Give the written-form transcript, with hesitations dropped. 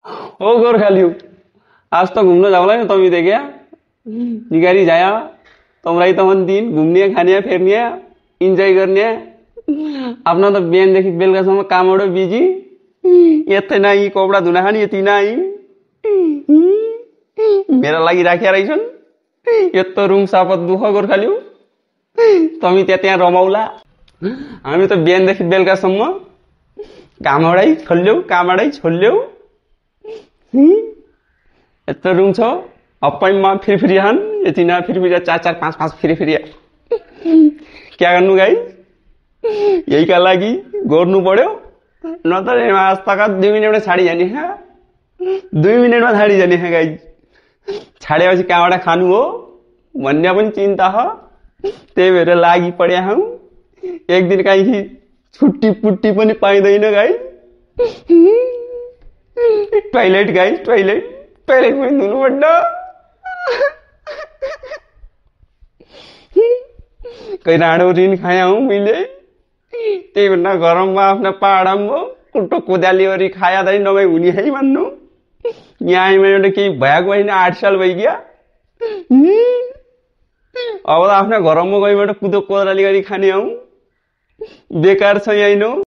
ओ गोर्खालियों आज तो घूमने जाओला ना तुम इधर क्या निगारी जाया तुमराई तमन दिन घूमने खाने फिरने इंजॉय करने अपना तो बिहान देखि बेलुकासम्म कामबाट बिजी यतै नाही कपडा धुना खाने यति नाही मेरा लागि राखेर रहेछन् यत्रो रुम सापत दुख गोर्खालियों तमी त्यहाँ रमाउला हामी त बिहानदेखि बेलुकासम्म कामबाटै छोल्यौ यत्रो रुम छ हप्पैमा फिरफिरी हान यति न फिरफिरी 4-4-5-5 फिरफिरी क्या गर्नु गाइस यही का लागि गर्नु पर्यो नत्र आज तक 2 मिनेटमा छाडी जाने है 2 मिनेटमा छाडी जाने है गाइस छाडेपछि कहाँबाट खानु हो भन्ने पनि चिन्ता हो त्यही भएर लागि पड्या हौ एक दिन काहीँ छुट्टी पुट्टी पनि पाइदैन गाइस टॉयलेट गाइस टॉयलेट में धुनु पर्छ कहीं राडो ऋण खाया हूँ मैले त्यही भन्दा गरममा आफ्ना पहाडमा कुटो कोदालीहरी खाया दाइ नभए हुने है भन्नु यहाँ आइमा केही भएको होइन 8 साल भइगयो अब त आफ्ना घरमा गइबाट कुदो कोदाली गरी खाने हौ बेकार छ यहाँ